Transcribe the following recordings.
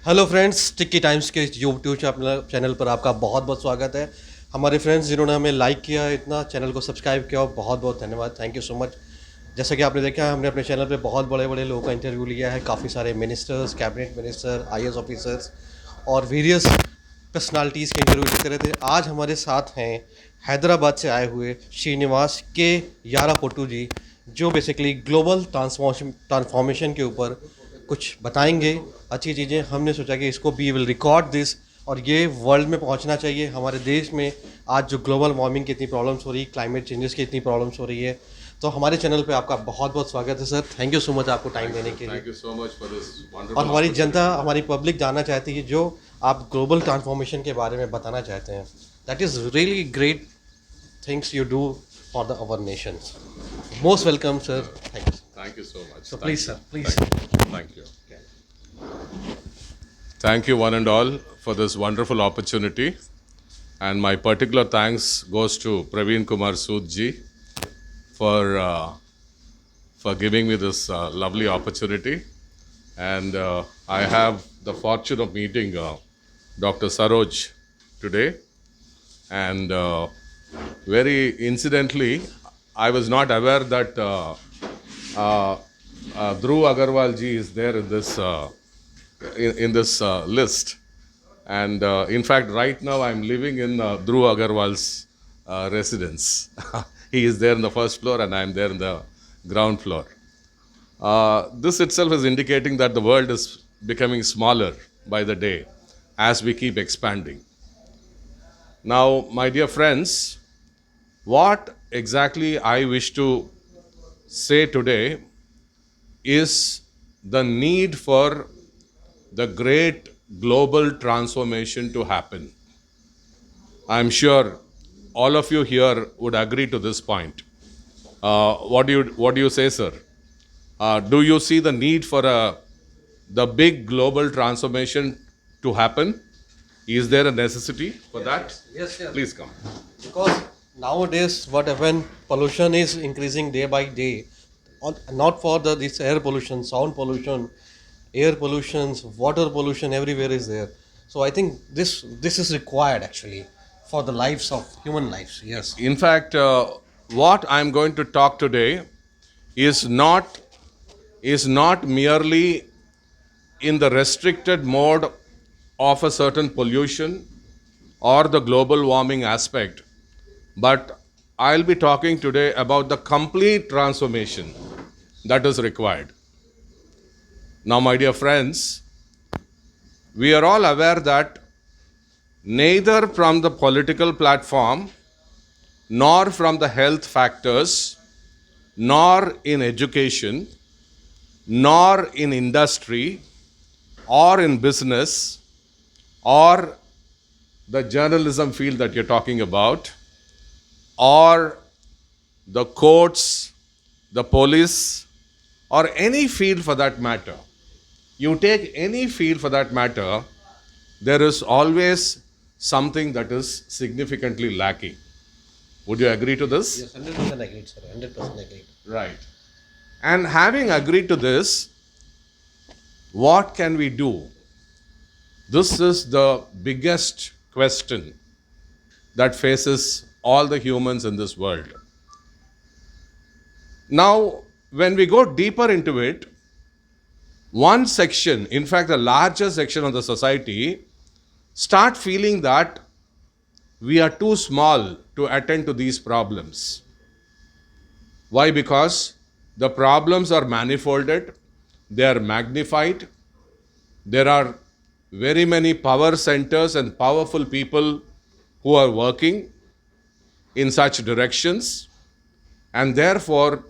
Hello friends, टिक्की times के YouTube channel पर आपका बहुत बहुत स्वागत है। हमारे फ्रेंड्स जिन्होंने हमें लाइक किया, इतना चैनल को सब्सक्राइब किया, बहुत बहुत धन्यवाद। Thank you so much. जैसा कि आपने देखा, हमने अपने चैनल पे बहुत बड़े बड़े लोगों का इंटरव्यू लिया है। काफ़ी सारे ministers, cabinet minister, IAS officers और वेरियस पर्सनालिटीज़ के इंटरव्यू लेते रहते हैं। आज हमारे साथ हैं हैदराबाद से आए हुए श्रीनिवास के यारापोटू जी, जो बेसिकली ग्लोबल ट्रांसफॉर्मेशन के ऊपर कुछ बताएंगे अच्छी चीज़ें। हमने सोचा कि इसको वी विल रिकॉर्ड दिस और ये वर्ल्ड में पहुंचना चाहिए। हमारे देश में आज जो ग्लोबल वार्मिंग की इतनी प्रॉब्लम्स हो रही, क्लाइमेट चेंजेस की इतनी प्रॉब्लम्स हो रही है, तो हमारे चैनल पे आपका बहुत बहुत स्वागत है sir. Thank you so much आपको टाइम देने के लिए। Thank you so much for this और wonderful हमारी जनता, opportunity. हमारी पब्लिक जानना चाहती है जो आप ग्लोबल ट्रांसफॉर्मेशन के बारे में बताना चाहते हैं। That is really great things you do for the our nation. Most welcome sir. Thank you. Thank you so much. So Thank please you. sir, please. Thank you. Thank you, one and all, for this wonderful opportunity. And my particular thanks goes to Praveen Kumar Sood ji for giving me this lovely opportunity. And I have the fortune of meeting Dr. Saroj today. And very incidentally, I was not aware that uh, Dhruv Agarwal ji is there in this list. And in fact, right now I'm living in Dhruv Agarwal's residence. He is there in the first floor, and I'm there in the ground floor. This itself is indicating that the world is becoming smaller by the day as we keep expanding. Now, my dear friends, what exactly I wish to say today is the need for the great global transformation to happen. I'm sure all of you here would agree to this point. What do you say, sir? Do you see the need for the big global transformation to happen? Is there a necessity for that? Yes. Please come. Because nowadays, what happened, pollution is increasing day by day. Not for this air pollution, sound pollution, air pollutions, water pollution, everywhere is there. So I think this is required actually for the lives of human lives. Yes. In fact, what I'm going to talk today is not merely in the restricted mode of a certain pollution or the global warming aspect, but I'll be talking today about the complete transformation that is required. Now, my dear friends, we are all aware that neither from the political platform, nor from the health factors, nor in education, nor in industry, or in business, or the journalism field that you're talking about, or the courts, the police, or any field for that matter. You take any field for that matter, there is always something that is significantly lacking. Would you agree to this? Yes, 100% agreed, sir. 100% agreed. Right. And having agreed to this, what can we do? This is the biggest question that faces all the humans in this world. Now, when we go deeper into it, one section, in fact, the larger section of the society, start feeling that we are too small to attend to these problems. Why? Because the problems are manifolded, they are magnified, there are very many power centers and powerful people who are working in such directions, and therefore,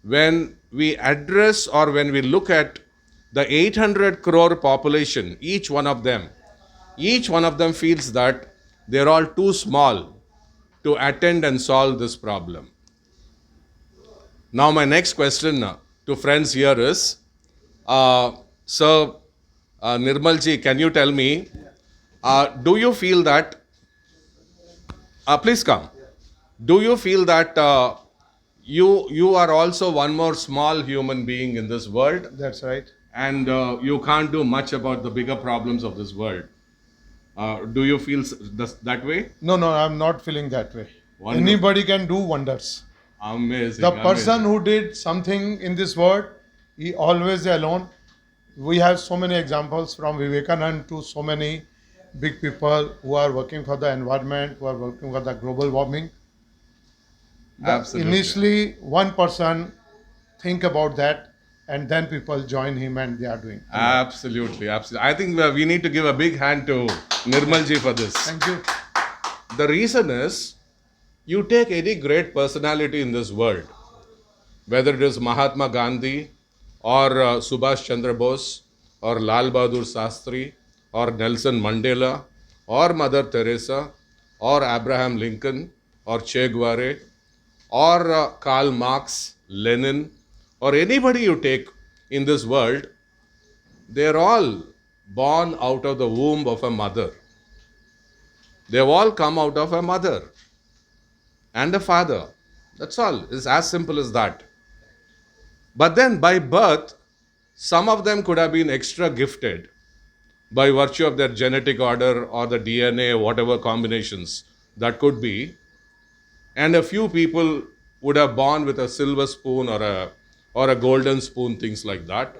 when we address or when we look at the 800 crore population, each one of them feels that they're all too small to attend and solve this problem. Now, my next question to friends here is, Sir Nirmalji, can you tell me, do you feel that, please come, do you feel that you are also one more small human being in this world? That's right. and you can't do much about the bigger problems of this world. Do you feel that way? No, no, I'm not feeling that way. Wonderful. Anybody can do wonders. Amazing. The person amazing. who did something in this world, he always alone. We have so many examples from Vivekanand to so many big people who are working for the environment, who are working for the global warming. Absolutely. Initially, one person think about that, and then people join him, and they are doing. Absolutely, absolutely. I think we need to give a big hand to Nirmalji for this. Thank you. The reason is, you take any great personality in this world, whether it is Mahatma Gandhi or Subhash Chandra Bose or Lal Bahadur Shastri or Nelson Mandela or Mother Teresa or Abraham Lincoln or Che Guevara or Karl Marx, Lenin, or anybody you take in this world, they're all born out of the womb of a mother. They've all come out of a mother and a father. That's all. It's as simple as that. But then by birth, some of them could have been extra gifted by virtue of their genetic order or the DNA, whatever combinations that could be. And a few people would have born with a silver spoon or a golden spoon, things like that.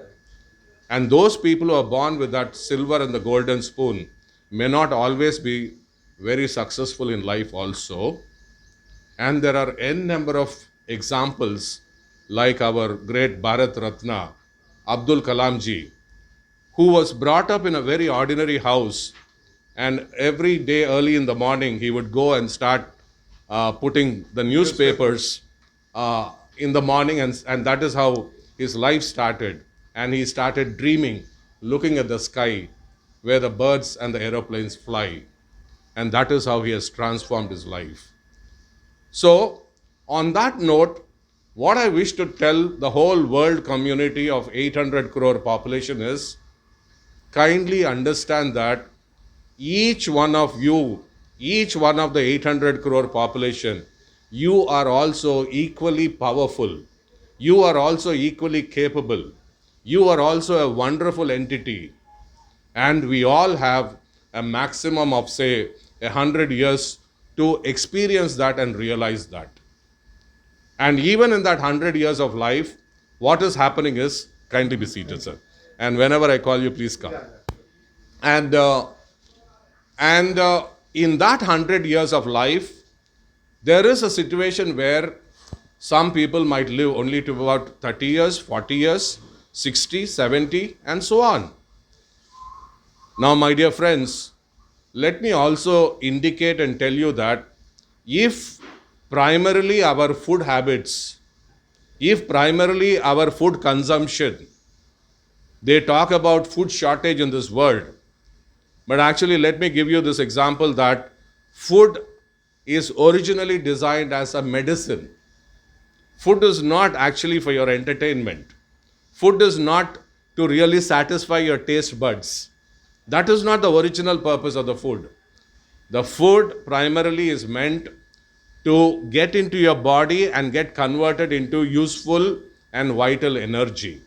And those people who are born with that silver and the golden spoon may not always be very successful in life also. And there are n number of examples like our great Bharat Ratna, Abdul Kalam ji, who was brought up in a very ordinary house, and every day early in the morning he would go and start putting the newspapers in the morning, and that is how his life started. And he started dreaming, looking at the sky where the birds and the aeroplanes fly. And that is how he has transformed his life. So, on that note, what I wish to tell the whole world community of 800 crore population is, kindly understand that each one of you, each one of the 800 crore population, you are also equally powerful. You are also equally capable. You are also a wonderful entity. And we all have a maximum of, say, 100 years to experience that and realize that. And even in that 100 years of life, what is happening is, kindly be seated, sir. And whenever I call you, please come. And in that 100 years of life, there is a situation where some people might live only to about 30 years, 40 years, 60, 70, and so on. Now, my dear friends, let me also indicate and tell you that if primarily our food habits, if primarily our food consumption, they talk about food shortage in this world, but actually let me give you this example that food is originally designed as a medicine. Food is not actually for your entertainment. Food is not to really satisfy your taste buds. That is not the original purpose of the food. The food primarily is meant to get into your body and get converted into useful and vital energy.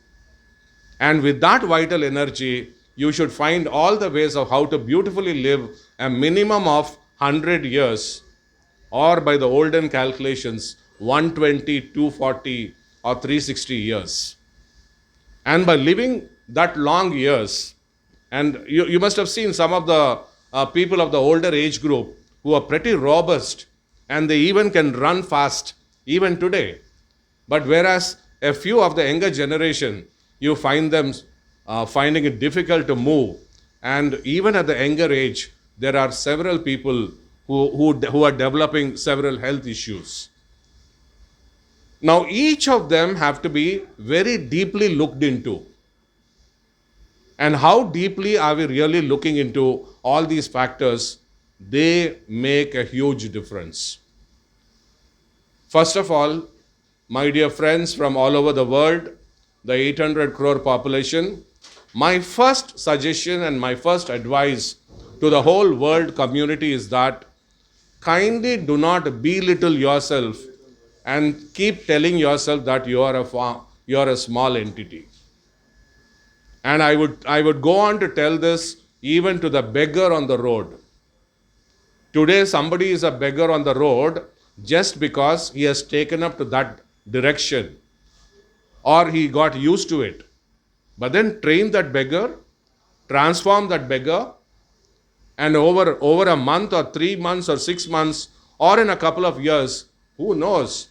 And with that vital energy, you should find all the ways of how to beautifully live a minimum of 100 years, or by the olden calculations, 120, 240, or 360 years. And by living that long years, and you must have seen some of the people of the older age group who are pretty robust, and they even can run fast, even today. But whereas a few of the younger generation, you find them finding it difficult to move. And even at the younger age, there are several people who are developing several health issues. Now, each of them have to be very deeply looked into. And how deeply are we really looking into all these factors? They make a huge difference. First of all, my dear friends from all over the world, the 800 crore population, my first suggestion and my first advice to the whole world community is that kindly do not belittle yourself and keep telling yourself that you are a small entity. And I would go on to tell this even to the beggar on the road. Today, somebody is a beggar on the road just because he has taken up to that direction or he got used to it. But then train that beggar, transform that beggar, and over a month or 3 months or 6 months or in a couple of years, who knows,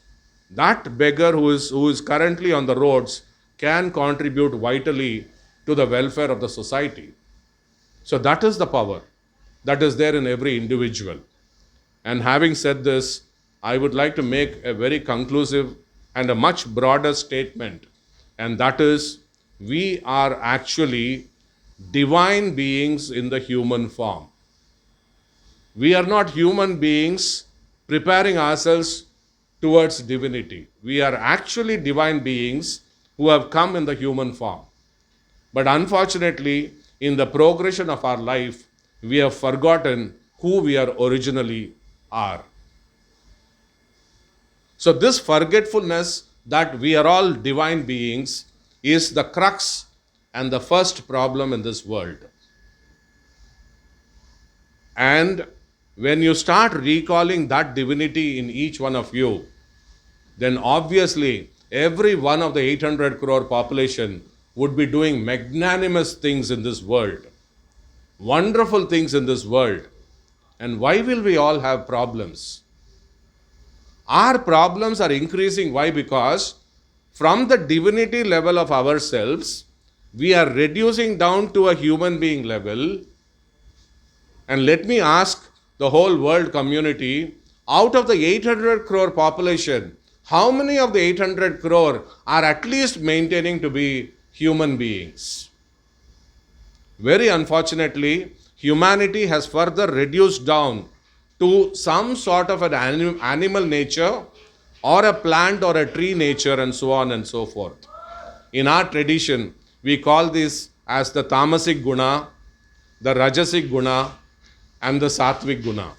that beggar who is currently on the roads can contribute vitally to the welfare of the society. So that is the power that is there in every individual. And having said this, I would like to make a very conclusive and a much broader statement, and that is we are actually divine beings in the human form. We are not human beings preparing ourselves towards divinity. We are actually divine beings who have come in the human form. But unfortunately, in the progression of our life, we have forgotten who we are originally are. So, this forgetfulness that we are all divine beings is the crux and the first problem in this world. And when you start recalling that divinity in each one of you, then obviously every one of the 800 crore population would be doing magnanimous things in this world, wonderful things in this world. And why will we all have problems? Our problems are increasing. Why? Because from the divinity level of ourselves, we are reducing down to a human being level. And let me ask the whole world community, out of the 800 crore population, how many of the 800 crore are at least maintaining to be human beings? Very unfortunately, humanity has further reduced down to some sort of an animal nature or a plant or a tree nature and so on and so forth. In our tradition, we call this as the tamasic guna, the rajasic guna, and the sattvic guna.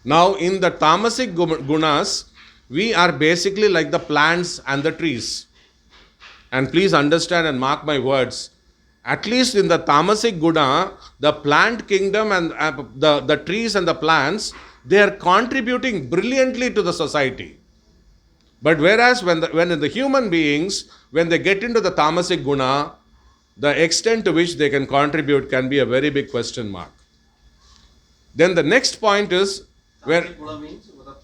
Now, in the tamasic gunas, we are basically like the plants and the trees. And please understand and mark my words, at least in the tamasic guna, the plant kingdom and the trees and the plants, they are contributing brilliantly to the society. But whereas when in the human beings, when they get into the tamasic guna, the extent to which they can contribute can be a very big question mark. Then the next point is where तामसिक गुणा means मतलब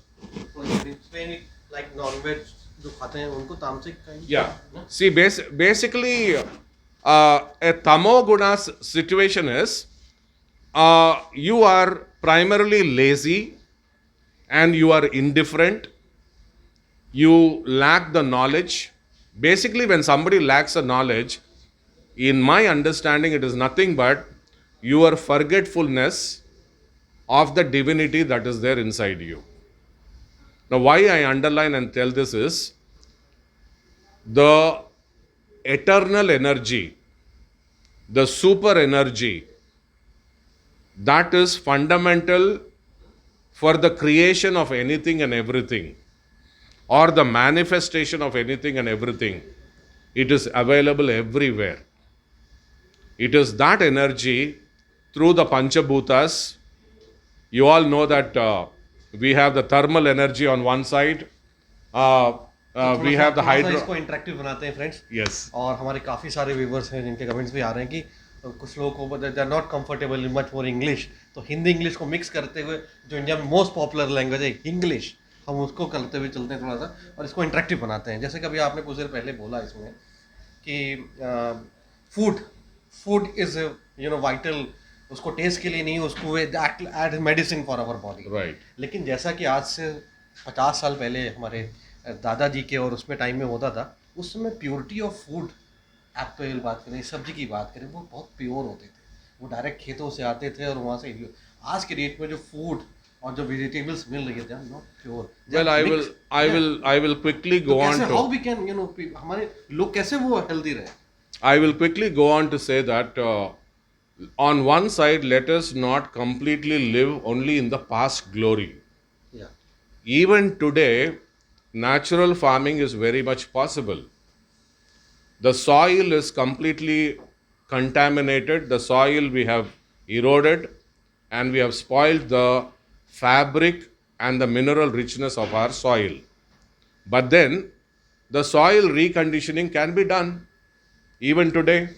कोई explain it like non-veg जो खाते हैं उनको तामसिक kind. yeah. See, basically, a tamo guna situation is you are primarily lazy and you are indifferent. You lack the knowledge. Basically, when somebody lacks a knowledge, in my understanding, it is nothing but your forgetfulness of the divinity that is there inside you. Now, why I underline and tell this is the eternal energy, the super energy that is fundamental for the creation of anything and everything, or the manifestation of anything and everything. It is available everywhere. It is that energy through the Panchabhutas. You all know that we have the thermal energy on one side. We have the hydro. इसको interactive बनाते हैं friends. Yes. और हमारे काफ़ी सारे viewers हैं जिनके comments भी आ रहे हैं कि कुछ लोगों को they are not comfortable in much more English, तो हिंदी इंग्लिश को मिक्स करते हुए जो इंडिया में मोस्ट पॉपुलर लैंग्वेज है इंग्लिश, हम उसको करते हुए चलते हैं थोड़ा सा और इसको इंटरेक्टिव बनाते हैं. जैसे कभी आपने कुछ देर पहले बोला इसमें कि फूड इज वाइटल, उसको टेस्ट के लिए नहीं, उसको add medicine for our body. Right. लेकिन जैसा कि आज से 50 साल पहले हमारे दादाजी के और उसमें टाइम में होता था, उस समय प्योरिटी ऑफ फूड, एप्पल बात करें, सब्जी की बात करें, वो बहुत प्योर होते थे. वो डायरेक्ट खेतों से आते थे और वहाँ से. आज के डेट में जो फूड और जो वेजिटेबल्स मिल रही है, they are not pure. Well, I will quickly go on how to. we can हमारे लोग कैसे वो हेल्दी रहे. I will quickly go on to say that on one side, let us not completely live only in the past glory. Yeah. Even today, natural farming is very much possible. The soil is completely contaminated. The soil we have eroded and we have spoiled the fabric and the mineral richness of our soil. But then the soil reconditioning can be done even today.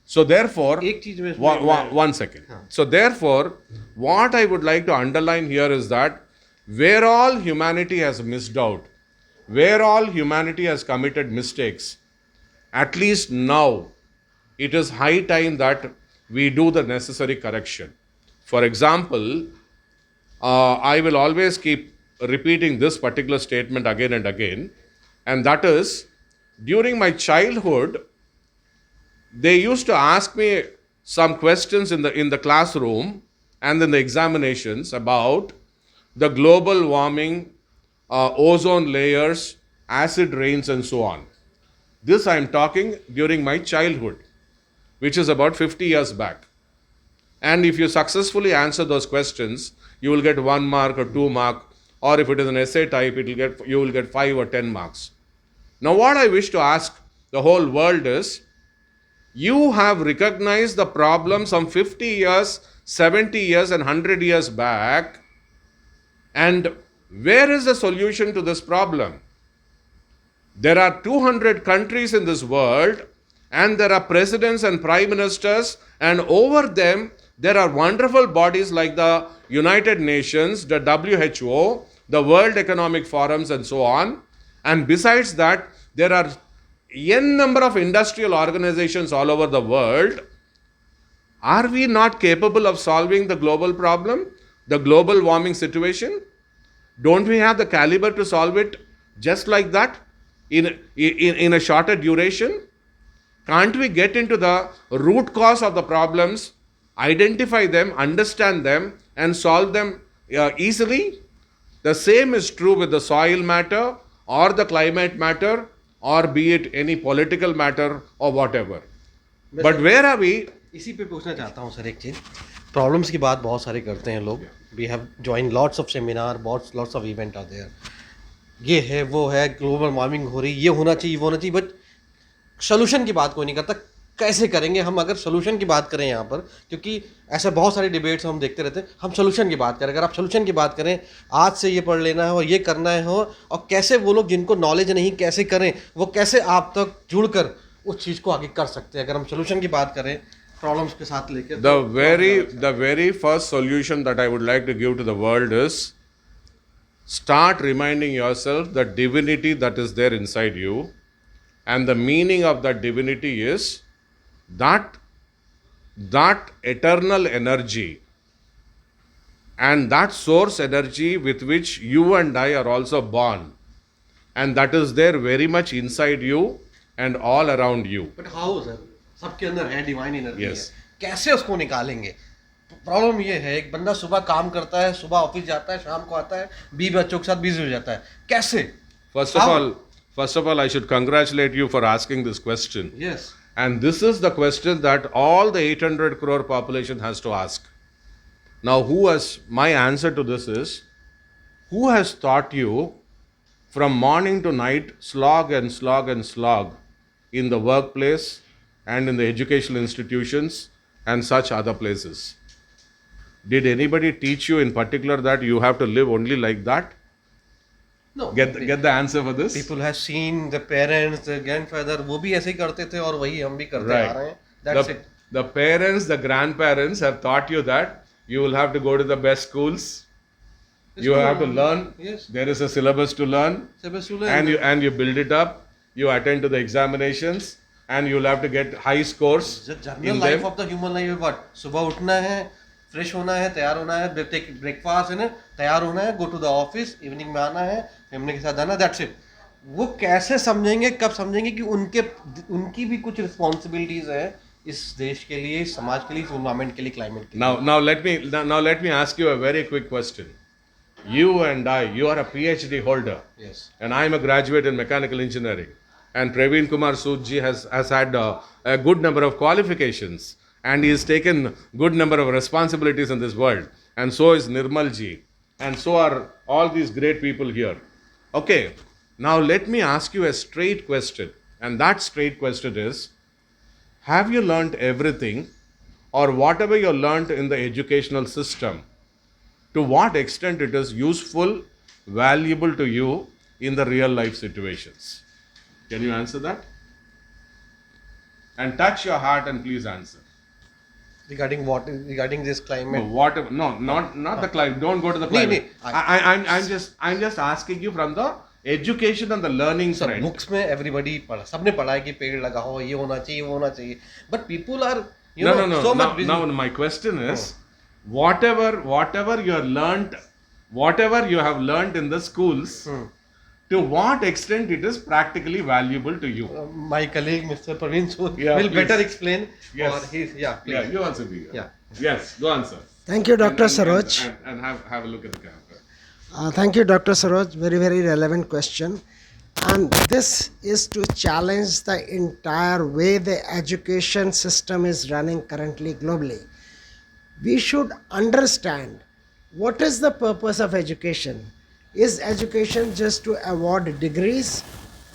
So therefore, एक चीज में इसमें one second. So therefore, what I would like to underline here is that where all humanity has missed out, where all humanity has committed mistakes, at least now it is high time that we do the necessary correction. For example, I will always keep repeating this particular statement again and again, and that is during my childhood, they used to ask me some questions in the classroom and in the examinations about the global warming, ozone layers, acid rains, and so on. This I am talking during my childhood, which is about 50 years back. And if you successfully answer those questions, you will get 1 mark or 2 mark, or if it is an essay type, you will get 5 or 10 marks. Now, what I wish to ask the whole world is, you have recognized the problem some 50 years, 70 years, and 100 years back, and where is the solution to this problem? There are 200 countries in this world, and there are presidents and prime ministers, and over them, there are wonderful bodies like the United Nations, the WHO, the World Economic Forums, and so on. And besides that, there are n number of industrial organizations all over the world. Are we not capable of solving the global problem, the global warming situation? Don't we have the caliber to solve it just like that in a shorter duration? Can't we get into the root cause of the problems, identify them, understand them, and solve them easily? The same is true with the soil matter or the climate matter, or be it any political matter or whatever. But where are we? इसी पे पूछना चाहता हूँ sir एक चीज़. Problems की बात बहुत सारी करते हैं लोग. We have join lots of seminar, lots of event are there. ये है, वो है, ग्लोबल वार्मिंग हो रही, ये होना चाहिए, वो होना चाहिए, बट सोल्यूशन की बात कोई नहीं करता. कैसे करेंगे हम? अगर सोल्यूशन की बात करें यहाँ पर, क्योंकि ऐसे बहुत सारे डिबेट्स हम देखते रहते हैं, हम सोल्यूशन की बात करें. अगर आप सोल्यूशन की बात करें, आज से ये पढ़ लेना है और ये करना है हो, और कैसे वो लोग जिनको नॉलेज नहीं कैसे करें, वो कैसे आप तक जुड़कर उस चीज़ को आगे कर सकते हैं. अगर हम सोल्यूशन की बात करें प्रॉब्लम्स के साथ लेके, The very first solution that I would like to give to the world is start reminding yourself the divinity that is there inside you, and the meaning of that divinity is that eternal energy and that source energy with which you and I are also born, and that is there very much inside you and all around you. But how sir? सबके अंदर है divine energy. Yes. है, कैसे उसको निकालेंगे? Problem ये है, एक बंदा सुबह काम करता है, सुबह ऑफिस जाता है, शाम को आता है, 20 बच्चों के साथ बिजी हो जाता है. कैसे? First of all, I should congratulate you for asking this question. Yes. And this is the question that all the 800 crore population has to ask. Now, my answer to this is, who has taught you from morning to night, slog and slog and slog in the workplace and in the educational institutions and such other places? Did anybody teach you in particular that you have to live only like that? No. Get the answer for this? People have seen the parents, the grandfather, वो भी ऐसे ही करते थे और वही हम भी करते आ रहे हैं. That's it. The parents, the grandparents have taught you that you will have to go to the best schools. You have to learn. Yes. There is a syllabus to learn. And you build it up. You attend to the examinations, and you will have to get high scores. The general life of the human life is what? सुबह उठना है, fresh होना है, तैयार होना है, breakfast है ना, तैयार होना है, go to the office, evening में आना है, फैमिली के साथ आना, दैट्स इट. वो कैसे समझेंगे, कब समझेंगे कि उनकी भी कुछ रिस्पॉन्सिबिलिटीज है इस देश के लिए, इस समाज के लिए, इस एनवायरनमेंट के लिए, क्लाइमेट के लिए. Now let me ask you a very quick question. You and you are a PhD holder. Yes. And I am a graduate in mechanical engineering. And Praveen Kumar Sood ji has had a good number of qualifications, and he has taken good number of responsibilities in this world. And so is Nirmal ji. And so are all these great people here. Okay, now let me ask you a straight question. And that straight question is, have you learned everything, or whatever you learned in the educational system, to what extent it is useful, valuable to you in the real life situations? Can you answer that? And touch your heart and please answer. regarding what, regarding this No, climate? whatever. No, not the climate. Don't go to the climate. I'm just asking you from the education and the learning sir front. Books में everybody पढ़ा, सबने पढ़ा है कि पेड़ लगाओ, ये होना चाहिए, वो होना चाहिए, but people are No. so Now, much busy. now my question is, whatever you have learnt, whatever you have learnt in the schools, to what extent it is practically valuable to you? My colleague Mr. Praveen Sood Yeah, will please. better explain. Yes. Or he's, yeah, please. Yeah, you answer me. Yeah. Yes, go answer. Thank you, Dr. Saroj. And have a look at the camera. Thank you, Dr. Saroj. Very, very relevant question. And this is to challenge the entire way the education system is running currently globally. We should understand what is the purpose of education. Is education just to award degrees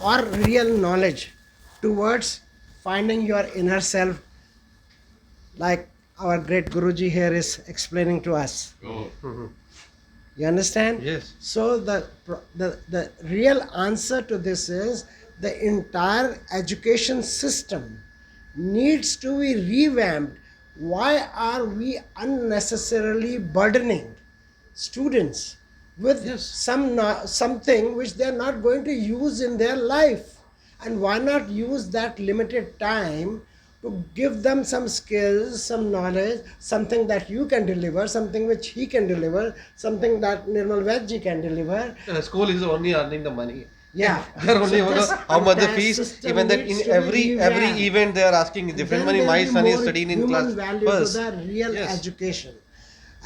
or real knowledge towards finding your inner self, like our great Guruji here is explaining to us? Oh. You understand? Yes. So the real answer to this is the entire education system needs to be revamped. Why are we unnecessarily burdening students with something which they are not going to use in their life? And why not use that limited time to give them some skills, some knowledge, something that you can deliver, something which he can deliver, something that Nirmal Vaidji can deliver. The school is only earning the money. Yeah. They're only So how much the that fees. system Even that needs in to be every revamped. event they are asking different Then money. there My will be son is more studying in human class value first. to the real Yes. education.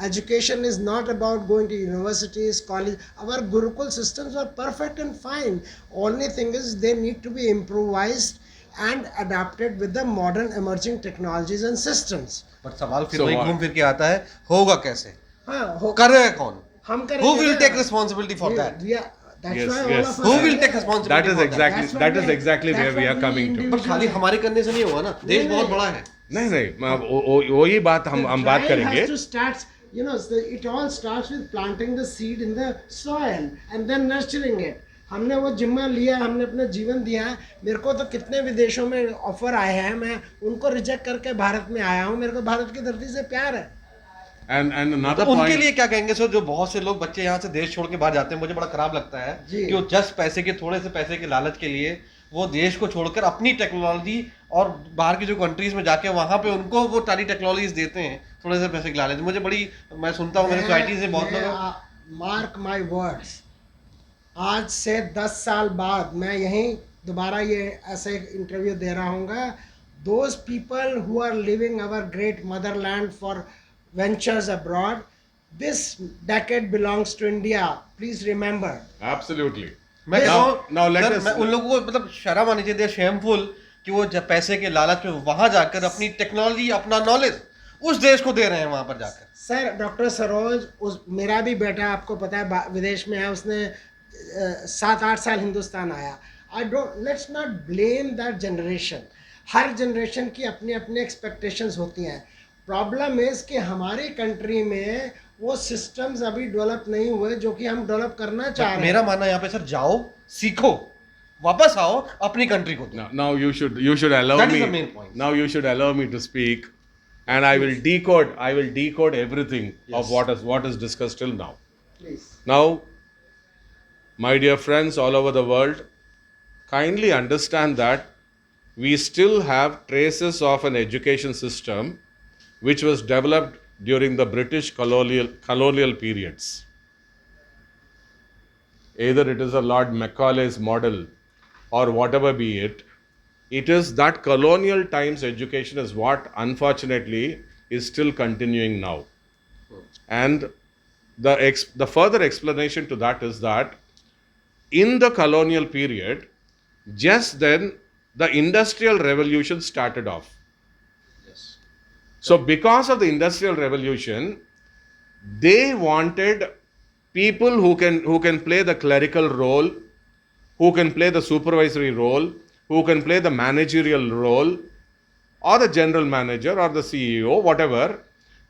Education is not about going to universities, college. Our Gurukul systems are perfect and fine. Only thing is they need to be improvised and adapted with the modern emerging technologies and systems. But सवाल फिर So वही what? घूम फिर के आता है, होगा कैसे? हाँ, हो- करेगा कौन? हम करेंगे Who will ना। take responsibility for We- that? we are- that's Yes, why all yes. of us Who are will here. take responsibility That is for exactly That's that what is we- exactly where that's we what are we coming to. But खाली हमारे करने से नहीं होगा ना, देश नहीं, बहुत नहीं। बड़ा है. नहीं वही बात हम बात The trial करेंगे. has to start, it all starts with planting the seed in the soil and then nurturing it. हमने वो जिम्मा लिया, हमने अपना जीवन दिया है. मेरे को तो कितने विदेशों में ऑफर आए हैं, मैं उनको रिजेक्ट करके भारत में आया हूँ. मेरे को भारत की धरती से प्यार है. And another तो उनके point. लिए क्या कहेंगे सर, जो बहुत से लोग बच्चे यहाँ से देश छोड़ के बाहर जाते हैं, मुझे बड़ा खराब लगता है जी। कि वो जस्ट पैसे के, थोड़े से पैसे के लालच के लिए वो देश को छोड़कर अपनी टेक्नोलॉजी और बाहर की जो कंट्रीज में जाके वहाँ पे उनको वो सारी टेक्नोलॉजीज देते हैं थोड़े से पैसे के लालच. मुझे बड़ी, मैं सुनता हूँ मेरे सोसाइटी से बहुत लोग. मार्क माई वर्ड्स, आज से 10 साल बाद मैं यहीं दोबारा ये ऐसे इंटरव्यू दे रहा हूँ. Those people who are leaving our great motherland for ventures abroad, this decade belongs to India. Please remember. Absolutely. मैं कहता हूँ now let सर, us- मैं उन लोगों को मतलब शर्म आनी चाहिए, शेमफुल कि वो जब पैसे के लालच में वहां जाकर अपनी टेक्नोलॉजी, अपना नॉलेज उस देश को दे रहे हैं वहां पर जाकर. सर डॉक्टर सरोज, मेरा भी बेटा आपको पता है विदेश में है, उसने 7-8 साल हिंदुस्तान आया. I don't, let's not blame that generation. Her generation की अपनी अपनी एक्सपेक्टेशंस होती हैं. प्रॉब्लम इज कि हमारी कंट्री में वो सिस्टम्स अभी डेवलप नहीं हुए जो कि हम डेवलप करना चाह रहे हैं. मेरा मानना यहाँ पे सर, जाओ सीखो, वापस आओ, अपनी कंट्री को दो. Now you should allow That is me. the main point. Now you should allow me to speak, and I will decode everything of what is discussed till now. Please. Now, my dear friends all over the world, kindly understand that we still have traces of an education system which was developed during the British colonial periods. Either it is a Lord Macaulay's model or whatever be it, it is that colonial times education is what unfortunately is still continuing now. And the further explanation to that is that in the colonial period, just then the industrial revolution started off. So because of the industrial revolution, they wanted people who can play the clerical role, who can play the supervisory role, who can play the managerial role, or the general manager, or the CEO, whatever.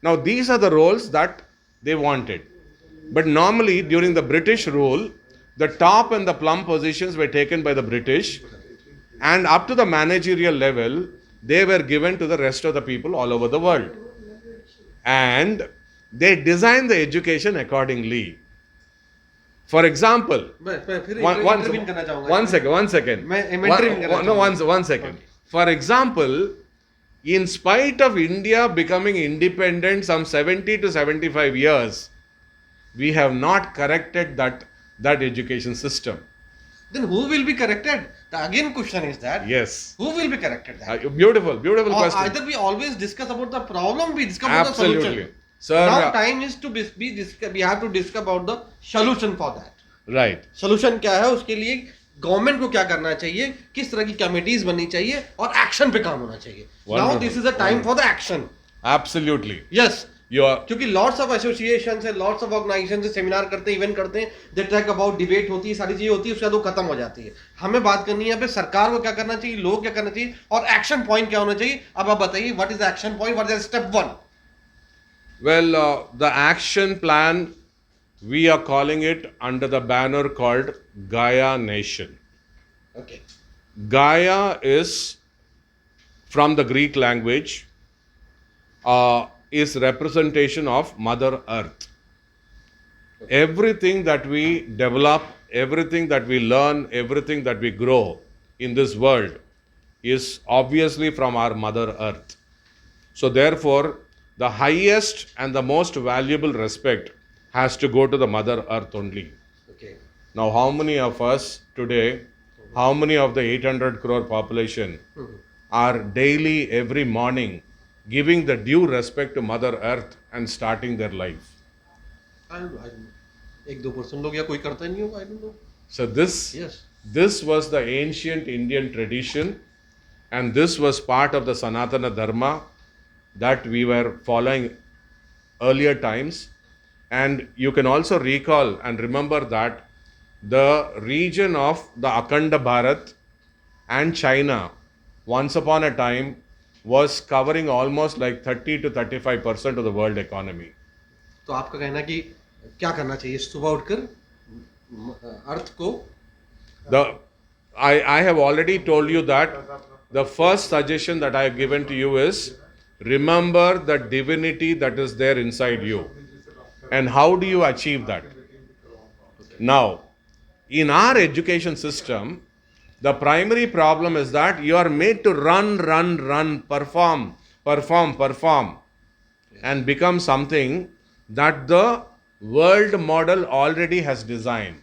Now, these are the roles that they wanted. But normally, during the British rule, the top and the plum positions were taken by the British, and up to the managerial level, they were given to the rest of the people all over the world. And they designed the education accordingly. For example, मैं फिर one, intervene करना चाहूंगा one second. मैं intervene करना No, चाहूंगा। one second. For example, in spite of India becoming independent some 70 to 75 years, we have not corrected that education system. Then who will be corrected? The again question is that Yes. who will be corrected that? Beautiful Or question. either we always discuss about the problem, we discuss about the Absolutely. solution. Sir, Now time is to we have to discuss about the solution for that. right. Solution क्या है उसके लिए, government को क्या करना चाहिए, किस तरह की कमिटीज बननी चाहिए और एक्शन पे काम होना चाहिए. Now this is a time for the action. Absolutely. Yes, You are क्योंकि लॉट्स ऑफ एसोसिएशन है, लॉट्स ऑफ ऑर्गेनाइजेशन से सेमिनार करते हैं, इवेंट करते हैं, दे टॉक अबाउट डिबेट होती है, सारी चीजें होती है, उसके बाद वो खत्म हो जाती है. हमें बात करनी है यहाँ पे सरकार को क्या करना चाहिए, लोग क्या करना चाहिए और एक्शन पॉइंट क्या होना चाहिए. अब आप बताइए, what is the action point, what is step 1? well, the action plan, we are calling it under the banner called Gaia Nation. Okay, Gaia is from the Greek language, is representation of Mother Earth. Everything that we develop, everything that we learn, everything that we grow in this world is obviously from our Mother Earth. So therefore, the highest and the most valuable respect has to go to the Mother Earth only. Okay. Now, how many of us today, how many of the 800 crore population are daily, every morning, giving the due respect to Mother Earth and starting their life? I don't know. 1-2% लोग या कोई करता ही नहीं होगा, I don't know. So Yes. this was the ancient Indian tradition, and this was part of the Sanatana Dharma that we were following earlier times. And you can also recall and remember that the region of the Akhanda Bharat and China, once upon a time, was covering almost like 30 to 35% of the world economy. तो आपका कहना कि क्या करना चाहिए, सुबह उठकर अर्थ को I have already told you that the first suggestion that I have given to you is remember the divinity that is there inside you. And how do you achieve that? Now, in our education system, the primary problem is that you are made to run, perform, and become something that the world model already has designed.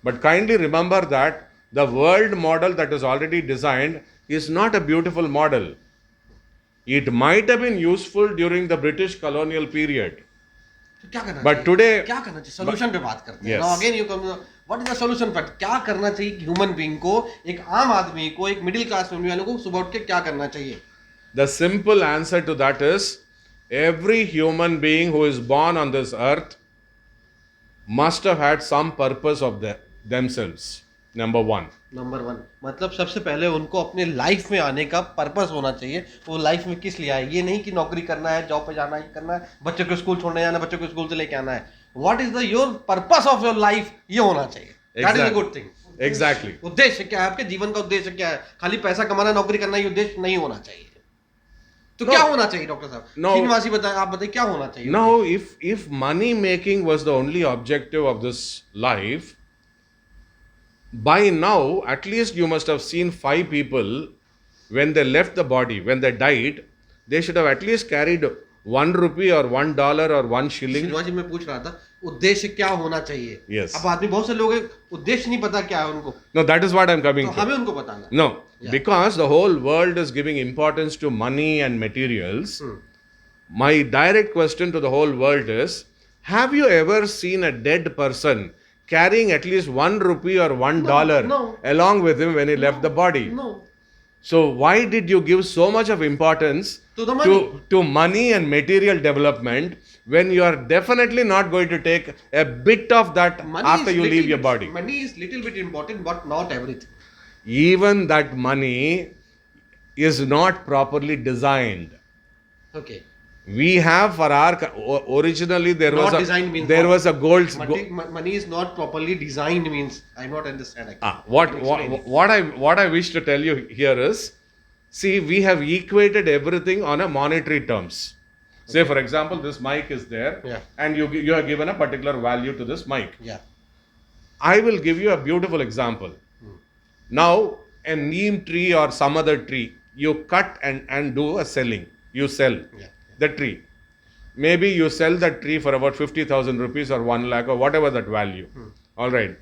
But kindly remember that the world model that is already designed is not a beautiful model. It might have been useful during the British colonial period. तो क्या करना But चाहिए? today- क्या करना चाहिए, solution पे बात करते हैं. Yes. Now again you come, what is the solution for, क्या करना चाहिए ह्यूमन बीइंग को, एक आम आदमी को, एक मिडिल क्लास फैमिली वाले को सुबह उठ के क्या करना चाहिए? The simple answer to that is every human being who is born on this earth must have had some purpose of themselves. Number one. Number 1 मतलब सबसे पहले उनको अपने लाइफ में आने का पर्पस होना चाहिए. वो लाइफ में किस लिए आए, ये नहीं कि नौकरी करना है, जॉब पे जाना है, करना है, बच्चों को स्कूल छोड़ने जाना है, बच्चों को स्कूल से लेके आना है. What is the your purpose of your life, ये होना चाहिए. That is a good thing. Exactly. उद्देश्य क्या है आपके जीवन का, उद्देश्य क्या है? खाली पैसा कमाना, नौकरी करना, ये उद्देश्य नहीं होना चाहिए. तो क्या होना चाहिए डॉक्टर साहब? No. श्रीनिवासी बताएं, आप बताइए क्या होना चाहिए? Now, if money making was the only objective of this life, by now at least you must have seen 5 people when they left the body, when they died, they should have at least carried 1 rupee or $1 or 1 shilling. श्रीनिवासी मैं पूछ रहा था उद्देश्य क्या होना चाहिए. Yes. अब आदमी बहुत से लोग हैं, उद्देश्य नहीं पता क्या है उनको, No, that is what I'm coming तो to. हमें उनको बताना. No, Yeah. because the whole world is giving importance to money and materials. My direct question to the whole world is, have you ever seen a dead person carrying at least 1 rupee or $1 no. along with him when he left the body? No. So why did you give so much of importance To the money. to money and material development when you are definitely not going to take a bit of that Money after is you little leave your bit- body? Money is little bit important, but not everything. even that money is not properly designed. Okay. We have for our originally there Not was designed means there what? was a gold. Money is not properly designed means I'm not understand actually. What Can you explain it? what I wish to tell you here is, see, we have equated everything on a monetary terms. Say for example, this mic is there, Yeah. and you are given a particular value to this mic. Yeah. I will give you a beautiful example. Now, a neem tree or some other tree, you cut and do a selling. You sell the tree. Maybe you sell that tree for about 50,000 rupees or 1 lakh or whatever that value. All right.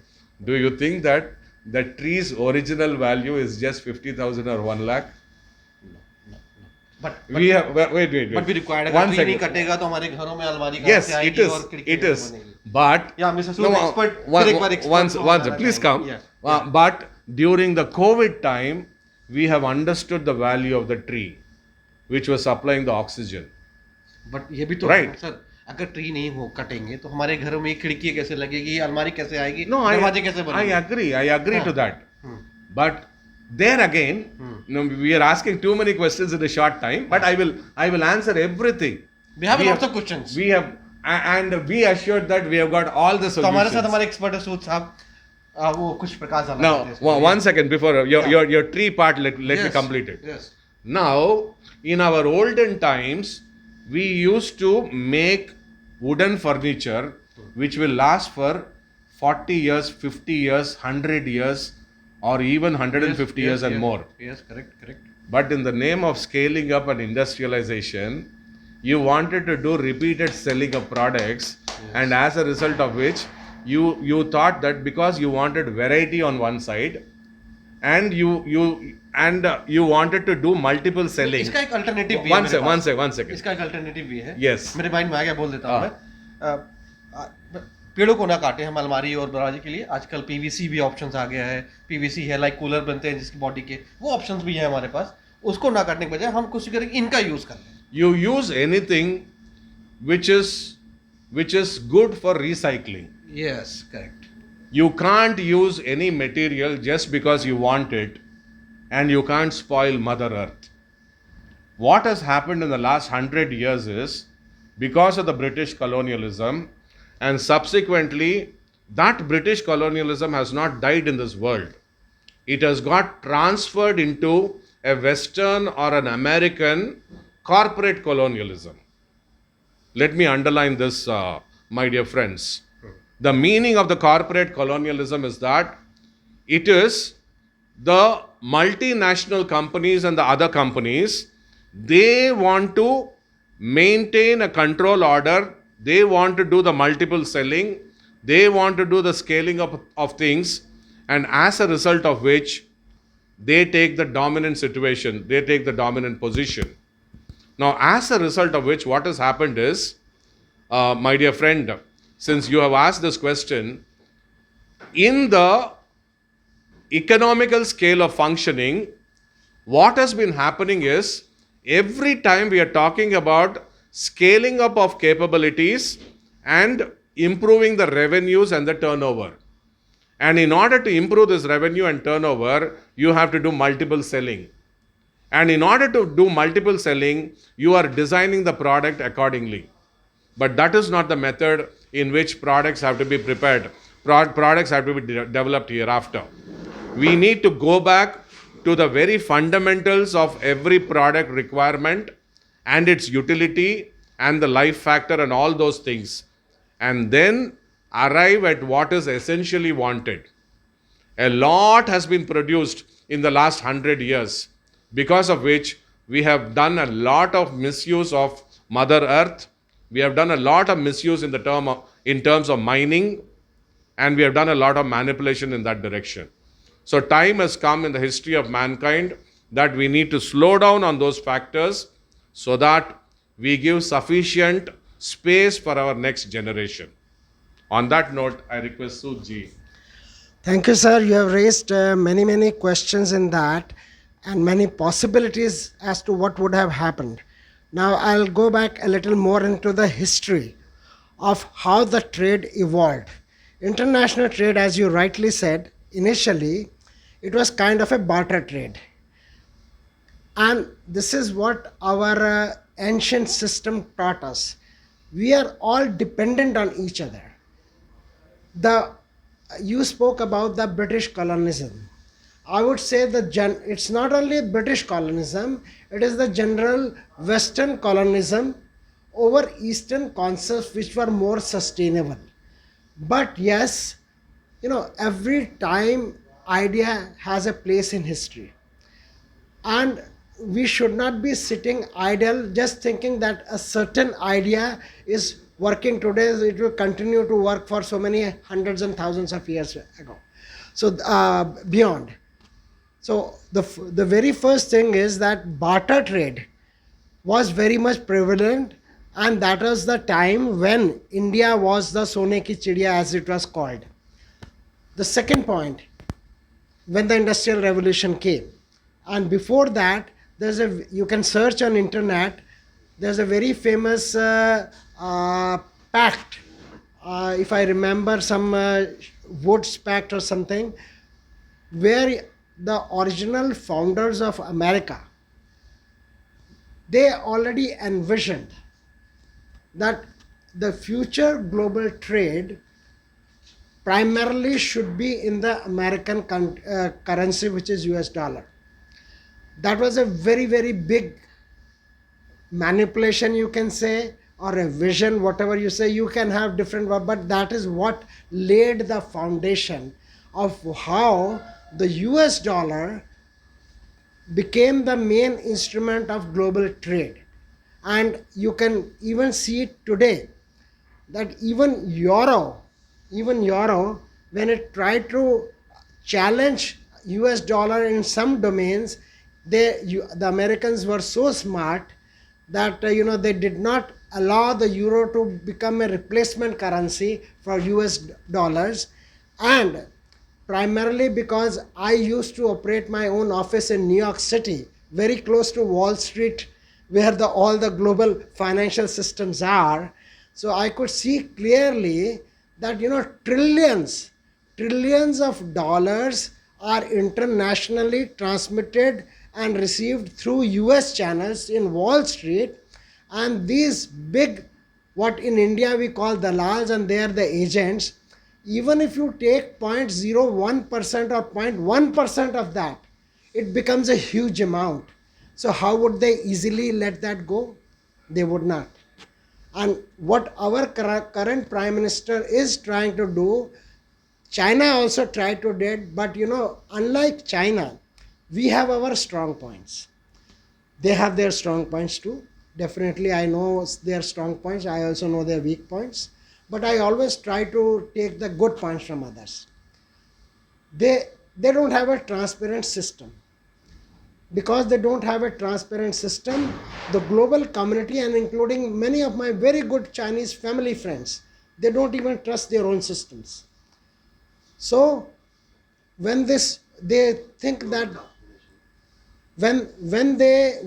Do you think that the tree's original value is just 50,000 or 1 lakh? But We have wait. but we required One tree नहीं second. कटेगा तो हमारे घरों में अलमारी कहाँ Yes, से it आएगी is. और खिड़की It कैसे is. बनेगी? But Yeah, Mr. Sood, expert, फिर एक बार expert once, को once, हमारा please time. come. Yeah. But during the COVID time, we have understood the value of the tree, which was supplying the oxygen. But ये भी तो Right. है, sir अगर tree नहीं हो कटेंगे तो हमारे घरों में खिड़की कैसे लगेगी, अलमारी कैसे आएगी, No, दरवाजे कैसे I बनेंगे? agree to that. But there again, we are asking too many questions in a short time. But I will answer everything. We have lots of questions. We have, and be assured that we have got all the तो हमारे साथ solutions. हमारे expert है सूद साहब, वो कुछ प्रकाश डालना Now, चाहते हैं इस पे। one second before your tree part, let me Yes, complete it. yes. Now, in our olden times, we used to make wooden furniture which will last for 40 years, 50 years, 100 years, or even 150 years and more. Yes, correct. But in the name of scaling up and industrialization, you wanted to do repeated selling of products, and as a result of which, you thought that because you wanted variety on one side, and you wanted to do multiple selling. इसका एक alternative भी है One मेरे second, पास। one second. इसका एक alternative भी है। Yes. मेरे माइंड में आ गया, बोल देता हूँ मैं। पेड़ों को ना काटे हम अलमारी और दरवाजे के लिए, आजकल पीवीसी भी ऑप्शंस आ गया है। पीवीसी है, लाइक कूलर बनते हैं जिसकी बॉडी के, वो ऑप्शंस भी है हमारे पास। उसको ना काटने के बजाय हम कोशिश करें कि इनका यूज कर लें। You use anything which is good for recycling. Yes, correct. You can't use any material just because you want it, and you can't spoil Mother Earth. What has happened in the last 100 years is, because of the British colonialism, and subsequently, that British colonialism has not died in this world. It has got transferred into a Western or an American corporate colonialism. Let me underline this, my dear friends. The meaning of the corporate colonialism is that it is the multinational companies and the other companies, they want to maintain a control order, they want to do the multiple selling, they want to do the scaling of things, and as a result of which, they take the dominant situation, they take the dominant position. Now, as a result of which, what has happened is, my dear friend, since you have asked this question, in the economical scale of functioning, what has been happening is, every time we are talking about scaling up of capabilities and improving the revenues and the turnover. And in order to improve this revenue and turnover, you have to do multiple selling. And in order to do multiple selling, you are designing the product accordingly. But that is not the method in which products have to be prepared. Products have to be developed hereafter. We need to go back to the very fundamentals of every product requirement and its utility and the life factor and all those things, and then arrive at what is essentially wanted. A lot has been produced in the last 100 years, because of which we have done a lot of misuse of Mother Earth. We have done a lot of misuse in terms of mining, and we have done a lot of manipulation in that direction. So time has come in the history of mankind that we need to slow down on those factors so that we give sufficient space for our next generation. On that note, I request Sudji. Thank you, sir. You have raised many questions in that and many possibilities as to what would have happened. Now, I'll go back a little more into the history of how the trade evolved. International trade, as you rightly said, initially, It was kind of a barter trade. And this is what our ancient system taught us. We are all dependent on each other. The You spoke about the British colonialism. I would say it's not only British colonialism, it is the general Western colonialism over Eastern concepts which were more sustainable. But yes, every time idea has a place in history. And we should not be sitting idle just thinking that a certain idea is working today, it will continue to work for so many hundreds and thousands of years ago. So beyond. So the very first thing is that barter trade was very much prevalent, and that was the time when India was the Sone ki chidiya, as it was called. The second point, when the Industrial Revolution came, and before that, you can search on internet. There's a very famous pact, if I remember, some Woods Pact or something, where the original founders of America, they already envisioned that the future global trade primarily should be in the American currency, which is US dollar. That was a very, very big manipulation, you can say, or a vision, whatever you say. You can have different, but that is what laid the foundation of how the US dollar became the main instrument of global trade. And you can even see it today, that even euro, when it tried to challenge US dollar in some domains, the Americans were so smart that they did not allow the euro to become a replacement currency for US dollars. And primarily because I used to operate my own office in New York City, very close to Wall Street, where all the global financial systems are. So I could see clearly that trillions of dollars are internationally transmitted and received through US channels in Wall Street, and these big, what in India we call dalals, and they are the agents. Even if you take 0.01% or 0.1% of that, it becomes a huge amount. So how would they easily let that go? They would not. And what our current Prime Minister is trying to do, China also tried to do it, but unlike China, we have our strong points. They have their strong points too. Definitely I know their strong points, I also know their weak points, but I always try to take the good points from others. They don't have a transparent system. Because they don't have a transparent system, the global community, and including many of my very good Chinese family friends, they don't even trust their own systems. So when they think that when they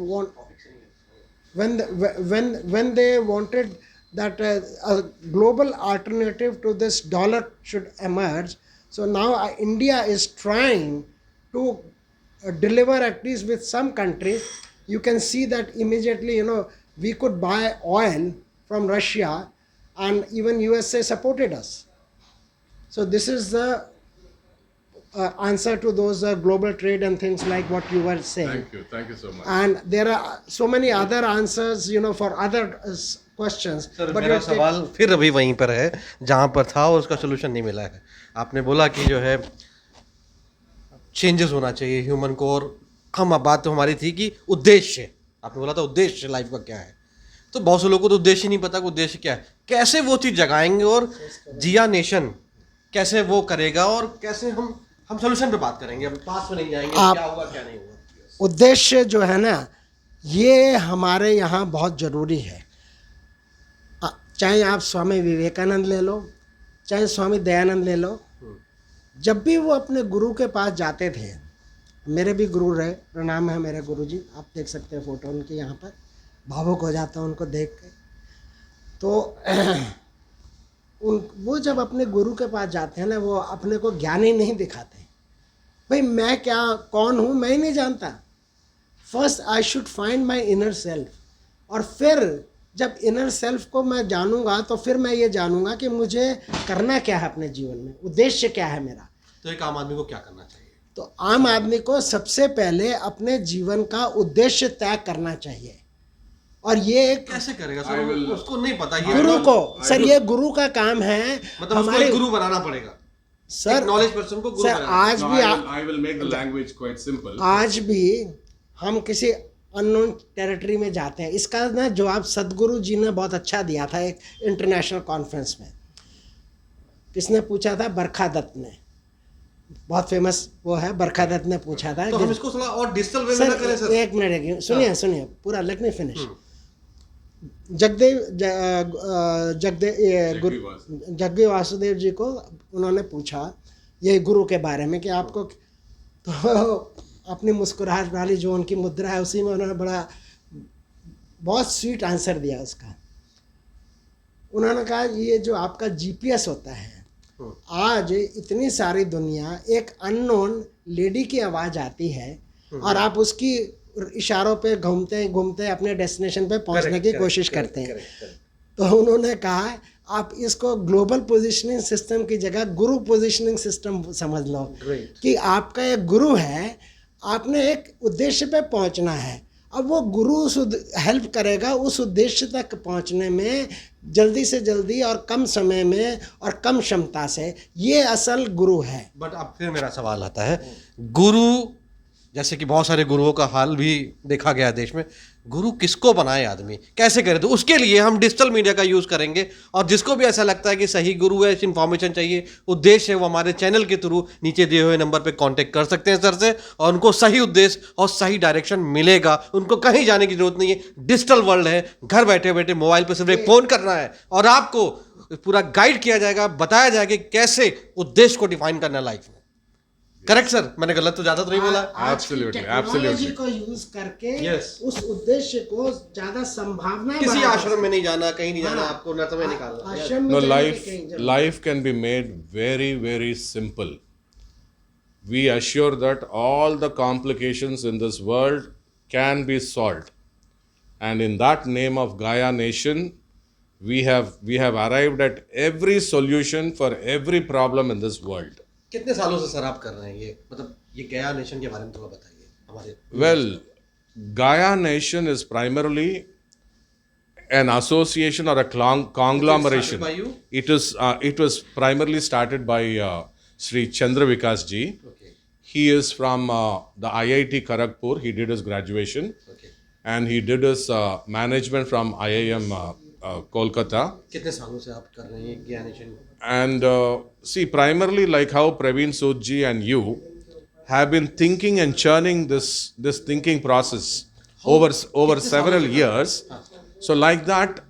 wanted that a global alternative to this dollar should emerge, so now India is trying to deliver, at least with some countries. You can see that immediately, we could buy oil from Russia, and even USA supported us. So this is the answer to those global trade and things like what you were saying. Thank you so much. And there are so many other answers, for other questions. Sir But मेरा you'll take- सवाल फिर अभी वहीं पर है जहाँ पर था और उसका सोल्यूशन नहीं मिला है. आपने बोला कि जो है चेंजेस होना चाहिए ह्यूमन को, और हम बात तो हमारी थी कि उद्देश्य, आपने बोला था उद्देश्य लाइफ का क्या है. तो बहुत से लोगों को तो उद्देश्य नहीं पता कि उद्देश्य क्या है. कैसे वो चीज़ जगाएंगे, और जिया नेशन कैसे वो करेगा, और कैसे हम सोल्यूशन पे बात करेंगे, हम पास में नहीं जाएंगे क्या हुआ क्या नहीं हुआ. उद्देश्य जो है ना, ये हमारे यहाँ बहुत ज़रूरी है. चाहे आप स्वामी विवेकानंद ले लो, चाहे स्वामी दयानंद ले लो, जब भी वो अपने गुरु के पास जाते थे, मेरे भी गुरु रहे, प्रणाम है मेरे गुरु जी, आप देख सकते हैं फ़ोटो उनकी यहाँ पर, भावुक हो जाता हूँ उनको देख के. तो वो जब अपने गुरु के पास जाते हैं ना, वो अपने को ज्ञानी नहीं दिखाते, भाई मैं क्या कौन हूँ मैं ही नहीं जानता. First I should find my inner self, और फिर जब इनर सेल्फ को मैं जानूंगा तो फिर मैं ये जानूंगा कि मुझे करना क्या है अपने जीवन में, उद्देश्य क्या है मेरा. तो एक आम आदमी को क्या करना चाहिए? तो आम आदमी को सबसे पहले अपने जीवन का उद्देश्य तय करना चाहिए. और ये एक कैसे करेगा सर? उसको नहीं पता ये गुरु को, सर ये गुरु का काम है. मतलब उसको एक गुरु बनाना पड़ेगा. सर नॉलेज पर्सन को गुरु सर बनाना. आज भी I will make the language quite simple. आज भी हम किसी अननोन टेरिटरी में जाते हैं. इसका ना जवाब सदगुरु जी ने बहुत अच्छा दिया था एक इंटरनेशनल कॉन्फ्रेंस में. किसने पूछा था? बरखा दत्त ने. बहुत फेमस वो है, बरखा दत्त ने पूछा था. तो हम इसको थोड़ा और डिजिटल वे में ना करें सर सर. एक मिनट सुनिए सुनिए पूरा, let me finish. Jagdev Jaggi Vasudev ji को उन्होंने पूछा ये गुरु के बारे में कि आपको, तो अपनी मुस्कुराहट वाली जो उनकी मुद्रा है उसी में उन्होंने बड़ा बहुत स्वीट आंसर दिया उसका. उन्होंने कहा ये जो आपका जीपीएस होता है, आज इतनी सारी दुनिया, एक अननोन लेडी की आवाज़ आती है और आप उसकी इशारों पे घूमते घूमते अपने डेस्टिनेशन पे पहुंचने की कोशिश करते हैं. तो उन्होंने कहा आप इसको ग्लोबल पोजीशनिंग सिस्टम की जगह गुरु पोजीशनिंग सिस्टम समझ लो. कि आपका एक गुरु है, आपने एक उद्देश्य पे पहुंचना है. अब वो गुरु हेल्प करेगा उस उद्देश्य तक पहुंचने में जल्दी से जल्दी और कम समय में और कम क्षमता से. ये असल गुरु है. बट अब फिर मेरा सवाल आता है, गुरु जैसे कि बहुत सारे गुरुओं का हाल भी देखा गया है देश में, गुरु किसको बनाए आदमी, कैसे करे? तो उसके लिए हम डिजिटल मीडिया का यूज़ करेंगे, और जिसको भी ऐसा लगता है कि सही गुरु है, इन्फॉर्मेशन चाहिए, उद्देश्य है, वो हमारे चैनल के थ्रू नीचे दिए हुए नंबर पे कांटेक्ट कर सकते हैं सर से, और उनको सही उद्देश्य और सही डायरेक्शन मिलेगा. उनको कहीं जाने की जरूरत नहीं है. डिजिटल वर्ल्ड है, घर बैठे बैठे मोबाइल पर सिर्फ एक फ़ोन करना है और आपको पूरा गाइड किया जाएगा, बताया जाएगा कि कैसे उद्देश्य को डिफाइन करना है लाइफ में. Correct sir? मैंने गलत तो ज्यादा तो नहीं बोला? Absolutely, technology absolutely. को यूज करके Yes. उस उद्देश्य को ज्यादा संभावना किसी आश्रम में नहीं जाना, कहीं नहीं जाना, आपको न समय निकालना. आश्रम में No, जाने life, की कहीं जरूरत life can be made very, very simple. We assure that all the complications in this world can be solved. And in that name of Gaia Nation, we have arrived at every solution for every problem in this world. कितने सालों से sir आप कर रहे हैं ये, मतलब ये गया नेशन के बारे में थोड़ा बताइए हमारे. Well, Gaia Nation is primarily an association or a conglomeration. By you? It was primarily started by Sri Chandra Vikas ji. Okay. He is from the IIT Kharagpur. He did his graduation, Okay. and he did his management from IIM Kolkata. कितने सालों से आप कर रहे हैं गया nation? And see, primarily like how Praveen Sood ji and you have been thinking and churning this thinking process over several years. So like that,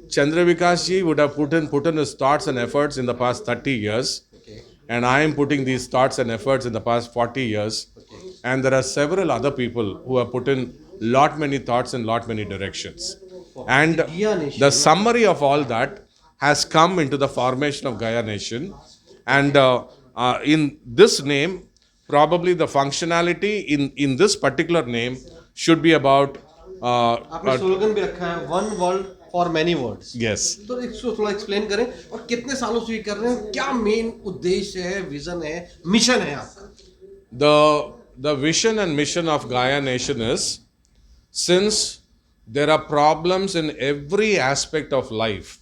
Chandra Vikas ji would have put in his thoughts and efforts in the past 30 years. Okay. And I am putting these thoughts and efforts in the past 40 years. Okay. And there are several other people who have put in lot many thoughts in lot many directions. And the summary of all that has come into the formation of Gaia Nation. And in this name, probably the functionality in this particular name should be about आपने slogan भी रखा है, one world for many words. yes. तो इसको थोड़ा explain करें, और कितने सालों से ये कर रहे हैं, क्या मेन उद्देश्य है, विजन है, मिशन है आपका? The vision and mission of Gaia Nation is, since there are problems in every aspect of life,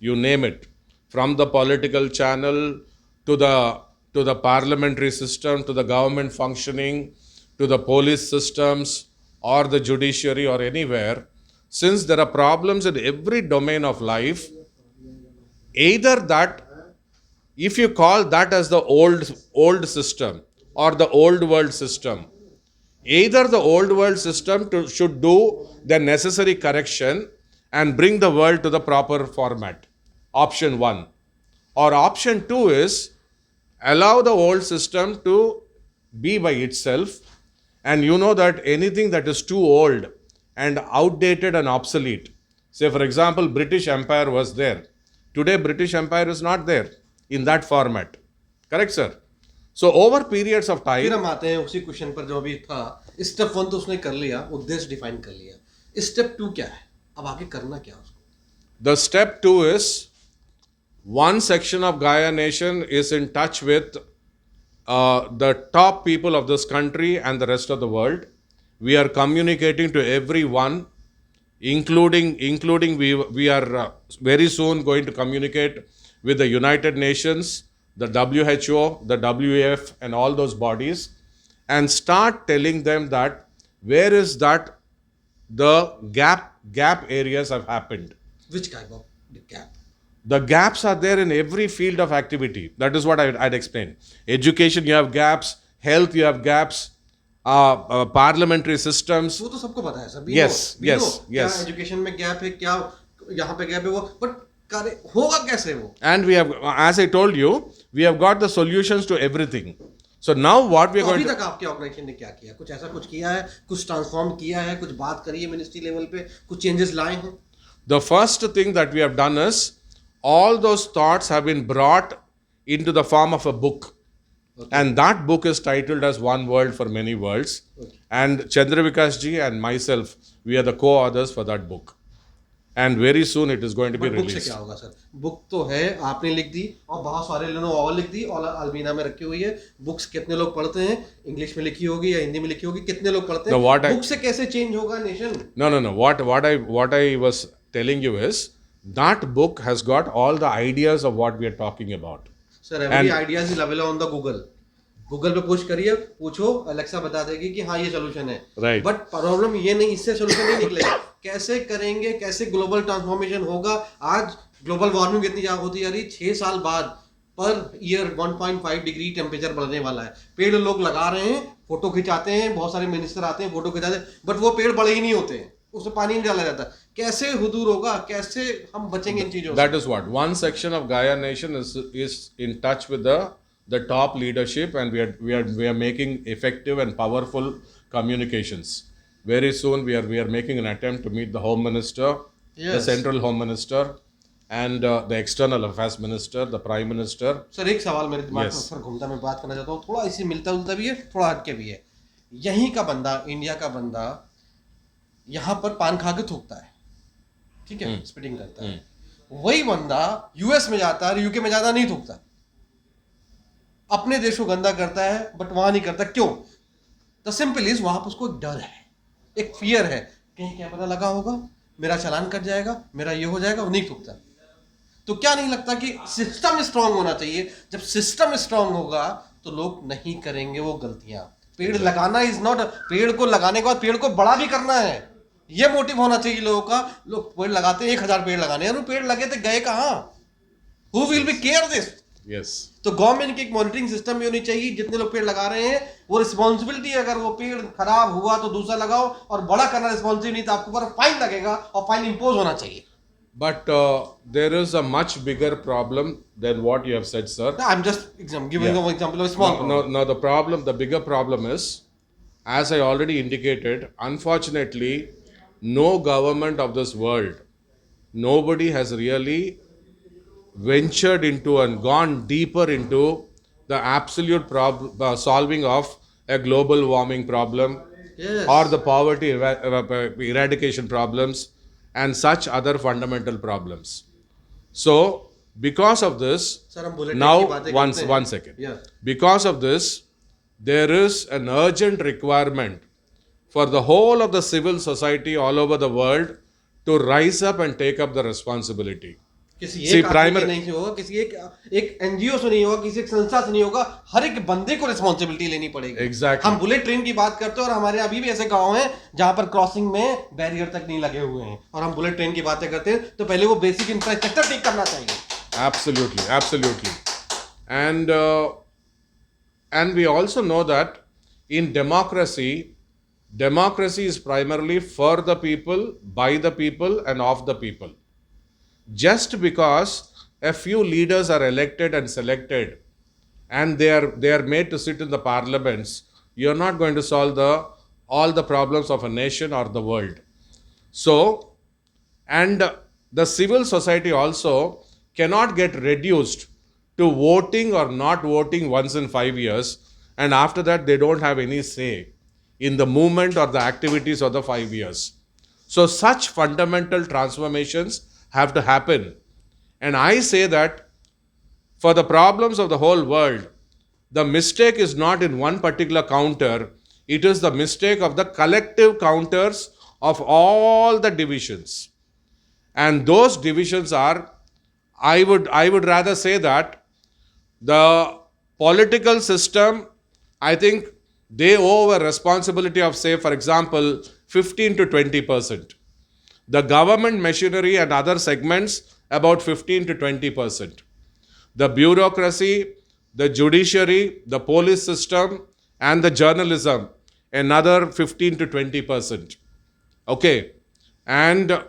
you name it, from the political channel to the parliamentary system, to the government functioning, to the police systems or the judiciary or anywhere, since there are problems in every domain of life, either that, if you call that as the old system or the old world system, either the old world system should do the necessary correction and bring the world to the proper format. Option 1. Or option 2 is allow the old system to be by itself, and you know that anything that is too old and outdated and obsolete, say for example British Empire was there, today British Empire is not there in that format. Correct, sir? So over periods of फिर time, हम आते हैं उसी question पर जो अभी था। Step 1 तो उसने कर लिया, उद्देश्य डिफाइन कर लिया। स्टेप 2 क्या है, अब आगे करना क्या है उसको? the step 2 is one section of Gaia Nation is in touch with the top people of this country and the rest of the world. We are communicating to everyone, including we are very soon going to communicate with the United Nations, the WHO, the WEF, and all those bodies, and start telling them that where is that the gap areas have happened. Which kind of gap? The gaps are there in every field of activity. That is what I'd explain. Education, you have gaps. Health, you have gaps. Parliamentary systems. वो तो सबको पता है sir. Yes, yes, क्या yes. Education में gap है, क्या यहाँ पे गैप है, वो बट कार्य होगा कैसे वो? And we have, as I told you, we have got the solutions to everything. So now what we are तो going अभी to... तक आपके ऑर्गेनाइजेशन ने क्या किया? कुछ ऐसा कुछ किया है, कुछ ट्रांसफॉर्म किया है, कुछ बात करी है मिनिस्ट्री लेवल पे, कुछ चेंजेस लाए हैं? The first thing that we have done is all those thoughts have been brought into the form of a book. And that book is titled as One World for Many Worlds. And Chandravikas ji and myself, we are the co-authors for that book. And very soon it is going to be book से released. क्या होगा sir? Book तो है, आपने लिख दी और बहुत सारे लोगों ने और लिख दी और अलमीना में रखी हुई है। बुक्स कितने लोग पढ़ते हैं? इंग्लिश में लिखी होगी या हिंदी में लिखी होगी, कितने लोग पढ़ते हैं? No, what I- बुक से कैसे चेंज होगा nation? No. What I was telling you is that book has got all the ideas of what we are talking about. Sir every ideas is available on the Google. Google पे push करिए, पूछो, Alexa बता देगी कि हाँ ये solution है। Right. But problem ये नहीं, इससे सोल्यूशन नहीं निकलेगा। कैसे करेंगे, कैसे ग्लोबल ट्रांसफॉर्मेशन होगा? आज ग्लोबल वार्मिंग इतनी ज्यादा होती जा रही, 6 साल बाद पर ईयर 1.5 डिग्री टेम्परेचर बढ़ने वाला है। पेड़ लोग लगा रहे हैं, फोटो खिंचाते हैं, बहुत सारे मिनिस्टर आते हैं, फोटो खिंचाते हैं, बट वो पेड़ बड़े ही नहीं होते हैं, उसमें पानी नहीं डाला जाता। कैसे हुदूर होगा, कैसे हम बचेंगे इन चीजों से? That is what one section of Gaia Nation is in touch with the top leadership, and we are making effective and powerful communications. Very soon we are making an attempt to meet the Home Minister, the Yes. Central Home Minister, and the External Affairs Minister, the Prime Minister. Sir एक सवाल मेरे दिमाग में Yes. अक्सर घूमता, मैं बात करना चाहता हूँ, थोड़ा इसी मिलता जुलता भी है, थोड़ा हटके भी है। यहीं का बंदा, इंडिया का बंदा यहाँ पर पान खा के थूकता है, ठीक है, स्पिटिंग करता है। वही बंदा यूएस में जाता है, यूके में जाता नहीं थूकता, अपने देश को गंदा करता है, बट वहां नहीं करता। क्यों? द सिंपल इज, वहां पर उसको एक डर है, एक फियर है, कहीं क्या पता लगा होगा, मेरा चालान कट जाएगा, मेरा ये हो जाएगा, वो नहीं थूकता। तो क्या नहीं लगता कि सिस्टम स्ट्रांग होना चाहिए? जब सिस्टम स्ट्रांग होगा तो लोग नहीं करेंगे वो गलतियां। पेड़ लगाना इज नॉट, पेड़ को लगाने के बाद पेड़ को बड़ा भी करना है, ये मोटिव होना चाहिए लोगों का। लोग पेड़ लगाते हैं, 1000 पेड़ लगाने हैं, पेड़ लगे थे गए कहां? Who will be care this? Yes. तो गवर्नमेंट की एक मॉनिटरिंग सिस्टम भी होनी चाहिए। जितने लोग पेड़ लगा रहे हैं वो रिस्पॉन्सिबिलिटी, अगर वो पेड़ खराब हुआ तो दूसरा लगाओ, और बड़ा करना रिस्पॉन्सिबिलिटी नहीं, तो आपके ऊपर फाइन लगेगा और फाइन इंपोज होना चाहिए। But there is a much bigger problem than what you have said, sir. I'm just giving Yeah. an example of a small problem. No, the bigger problem is, as I already indicated, unfortunately, no government of this world, nobody has really ventured into and gone deeper into the absolute solving of a global warming problem, Yes. or the poverty eradication problems, and such other fundamental problems. So, because of this, Sir, हम bullet now train की बातें करते हैं। one second. Yeah. Because of this, there is an urgent requirement for the whole of the civil society all over the world to rise up and take up the responsibility. किसी See, एक आदमी primary- से नहीं होगा, किसी एक NGO से नहीं होगा, किसी एक संस्था से नहीं होगा, हर एक बंदे को रिस्पॉन्सिबिलिटी लेनी पड़ेगी। Exactly. हम बुलेट ट्रेन की बात करते हैं और हमारे अभी भी ऐसे गांव हैं जहां पर क्रॉसिंग में बैरियर तक नहीं लगे हुए हैं, और हम बुलेट ट्रेन की बातें करते हैं, तो पहले वो बेसिक इंफ्रास्ट्रक्चर ठीक करना चाहिए। Absolutely. And we also know that in democracy is primarily for the people, by the people, and of the people. Just because a few leaders are elected and selected, and they are made to sit in the parliaments, you're not going to solve all the problems of a nation or the world. So, and the civil society also cannot get reduced to voting or not voting once in 5 years, and after that they don't have any say in the movement or the activities of the 5 years. So such fundamental transformations have to happen. And I say that for the problems of the whole world, the mistake is not in one particular counter, it is the mistake of the collective counters of all the divisions. And those divisions are, I would rather say that the political system, I think they owe a responsibility of, say, for example, 15 to 20%. The government machinery and other segments, about 15 to 20%. The bureaucracy, the judiciary, the police system, and the journalism, another 15 to 20%. Okay. And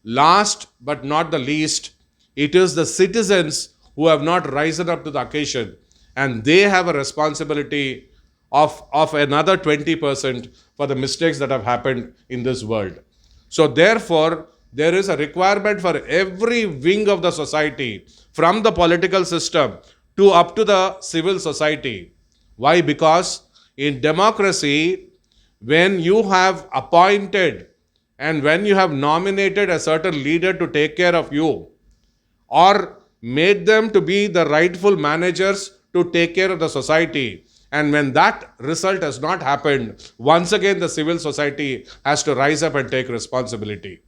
last but not the least, it is the citizens who have not risen up to the occasion, and they have a responsibility of another 20% for the mistakes that have happened in this world. So therefore, there is a requirement for every wing of the society, from the political system to up to the civil society. Why? Because in democracy, when you have appointed and when you have nominated a certain leader to take care of you, or made them to be the rightful managers to take care of the society, and when that result has not happened, once again the civil society has to rise up and take responsibility.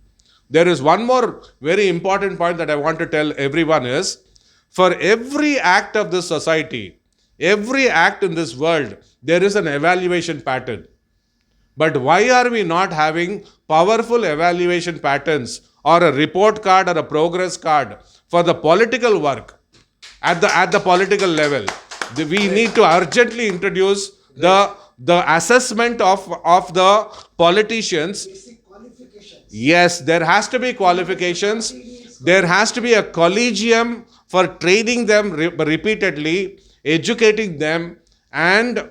There is one more very important point that I want to tell everyone is, for every act of this society, every act in this world, there is an evaluation pattern. But why are we not having powerful evaluation patterns or a report card or a progress card for the political work at the political level? We need to urgently introduce the assessment of the politicians. Basic qualifications. Yes, there has to be qualifications. There has to be a collegium for training them repeatedly, educating them, and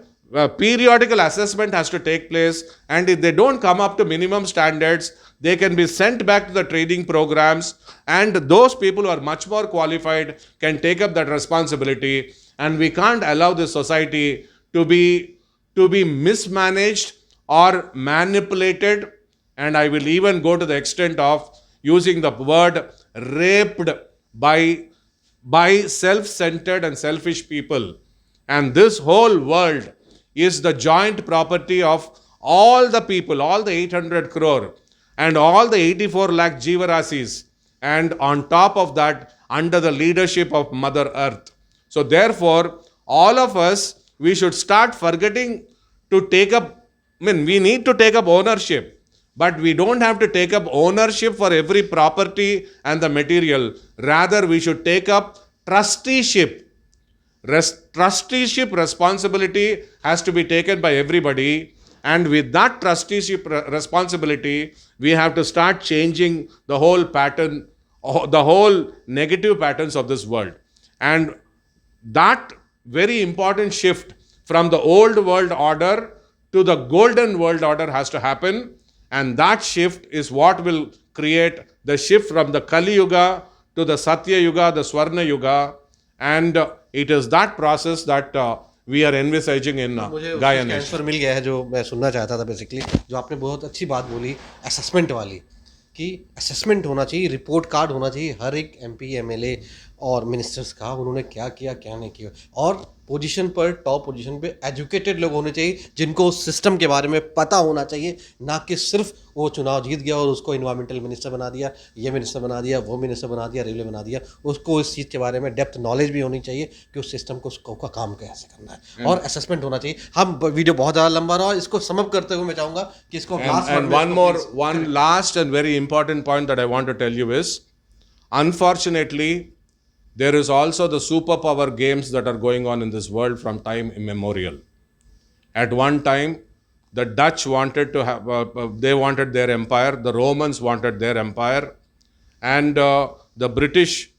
periodical assessment has to take place. And if they don't come up to minimum standards, they can be sent back to the training programs, and those people who are much more qualified can take up that responsibility. And we can't allow this society to be mismanaged or manipulated, and I will even go to the extent of using the word raped by self-centered and selfish people. And this whole world is the joint property of all the people, all the 800 crore and all the 84 lakh Jeevarasis, and on top of that, under the leadership of Mother Earth. So therefore, all of us, we should start forgetting to take up, we need to take up ownership, but we don't have to take up ownership for every property and the material. Rather, we should take up trusteeship. Trusteeship responsibility has to be taken by everybody, and with that trusteeship responsibility, we have to start changing the whole pattern, the whole negative patterns of this world. And that very important shift from the old world order to the golden world order has to happen, and that shift is what will create the shift from the Kali Yuga to the Satya Yuga, the Swarna Yuga, and it is that process that we are envisaging in Gaia Nation. Answer मिल गया है जो मैं सुनना चाहता था basically, जो आपने बहुत अच्छी बात बोली असेसमेंट वाली, कि असेसमेंट होना चाहिए, रिपोर्ट कार्ड होना चाहिए हर एक एमपी एमएलए और मिनिस्टर्स का, उन्होंने क्या किया क्या नहीं किया, और पोजीशन पर टॉप पोजीशन पे एजुकेटेड लोग होने चाहिए जिनको सिस्टम के बारे में पता होना चाहिए, ना कि सिर्फ वो चुनाव जीत गया और उसको इन्वायरमेंटल मिनिस्टर बना दिया, ये मिनिस्टर बना दिया, वो मिनिस्टर बना दिया, रेलवे बना दिया, उसको इस चीज़ के बारे में डेप्थ नॉलेज भी होनी चाहिए कि उस सिस्टम को उसको का काम कैसे करना है, और असेसमेंट होना चाहिए. हम वीडियो बहुत ज़्यादा लंबा रहा, इसको समअप करते हुए मैं चाहूँगा कि इसको one last and very important point that I want to tell you is, unfortunately, there is also the superpower games that are going on in this world from time immemorial. At one time, the Dutch wanted to have, they wanted their empire, the Romans wanted their empire, and the British,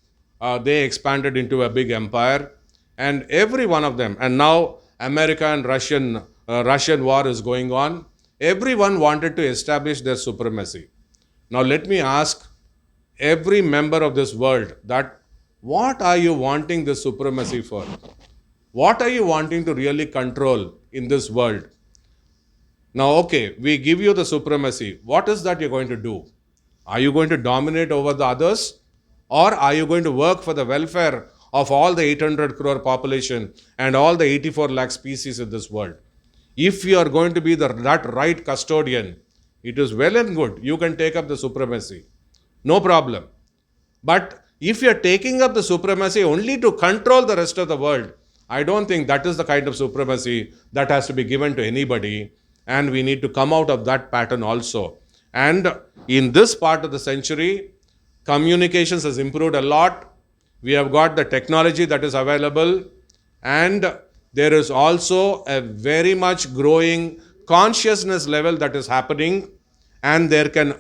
they expanded into a big empire, and every one of them, and now America and Russian war is going on, everyone wanted to establish their supremacy. Now let me ask every member of this world that what are you wanting this supremacy for? What are you wanting to really control in this world? Now, okay, we give you the supremacy. What is that you're going to do? Are you going to dominate over the others? Or are you going to work for the welfare of all the 800 crore population and all the 84 lakh species in this world? If you are going to be that right custodian, it is well and good. You can take up the supremacy. No problem. But if you're taking up the supremacy only to control the rest of the world, I don't think that is the kind of supremacy that has to be given to anybody. And we need to come out of that pattern also. And in this part of the century, communications has improved a lot. We have got the technology that is available. And there is also a very much growing consciousness level that is happening, and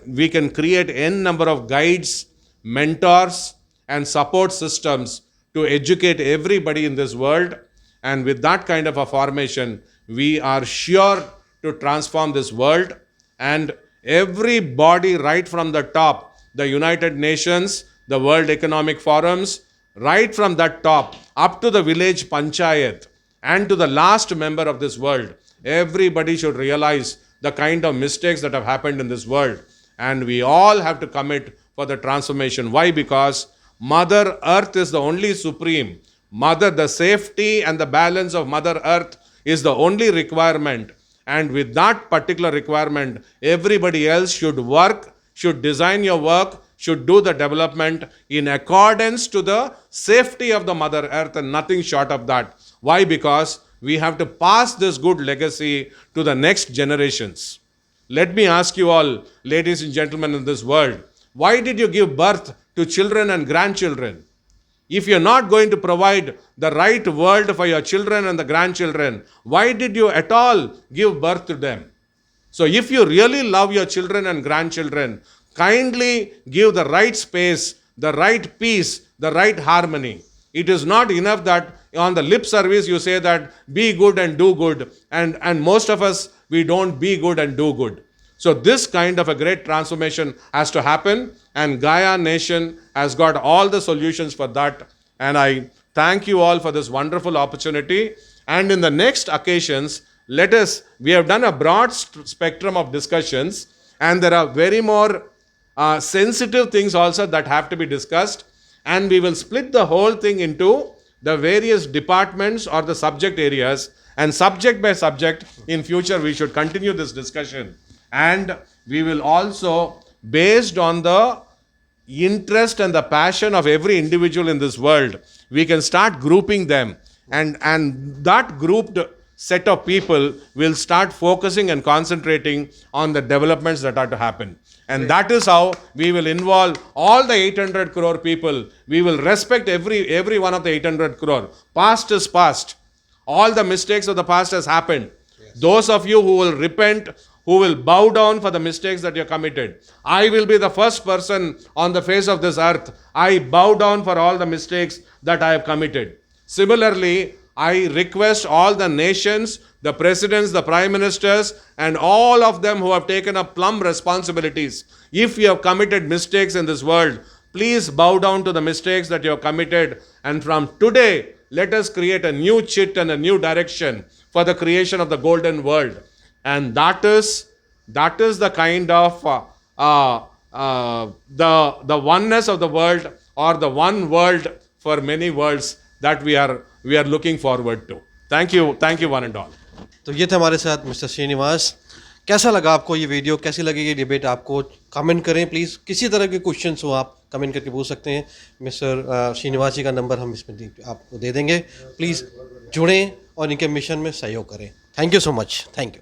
we can create n number of guides, mentors and support systems to educate everybody in this world. And with that kind of a formation, we are sure to transform this world. And everybody right from the top, the United Nations, the World Economic Forums, right from that top up to the village panchayat and to the last member of this world, everybody should realize the kind of mistakes that have happened in this world. And we all have to commit for the transformation. Why? Because Mother Earth is the only supreme. The safety and the balance of Mother Earth is the only requirement. And with that particular requirement, everybody else should work, should design your work, should do the development in accordance to the safety of the Mother Earth and nothing short of that. Why? Because we have to pass this good legacy to the next generations. Let me ask you all, ladies and gentlemen in this world, why did you give birth to children and grandchildren? If you're not going to provide the right world for your children and the grandchildren, why did you at all give birth to them? So if you really love your children and grandchildren, kindly give the right space, the right peace, the right harmony. It is not enough that on the lip service you say that be good and do good, and most of us, we don't be good and do good. So this kind of a great transformation has to happen, and Gaia Nation has got all the solutions for that. And I thank you all for this wonderful opportunity. And in the next occasions, we have done a broad spectrum of discussions, and there are very more sensitive things also that have to be discussed. And we will split the whole thing into the various departments or the subject areas, and subject by subject in future we should continue this discussion. And we will also, based on the interest and the passion of every individual in this world, we can start grouping them, and that grouped set of people will start focusing and concentrating on the developments that are to happen. And that is how we will involve all the 800 crore people. We will respect every one of the 800 crore. Past is past. All the mistakes of the past has happened. Yes. Those of you who will repent, who will bow down for the mistakes that you committed. I will be the first person on the face of this earth. I bow down for all the mistakes that I have committed. Similarly, I request all the nations, the presidents, the prime ministers, and all of them who have taken up plum responsibilities. If you have committed mistakes in this world, please bow down to the mistakes that you have committed. And from today, let us create a new chit and a new direction for the creation of the golden world. And that is the kind of the oneness of the world, or the one world for many worlds that we are looking forward to. Thank you one and all. तो ये थे हमारे साथ mister Srinivas. कैसा लगा आपको ये video, कैसी लगी ये डिबेट आपको? कमेंट करें प्लीज़। किसी तरह के क्वेश्चंस हो आप कमेंट करके पूछ सकते हैं। मिस्टर श्रीनिवास जी का नंबर हम इसमें आपको दे देंगे। प्लीज़ जुड़ें और इनके मिशन में सहयोग करें। Thank you so much. Thank you.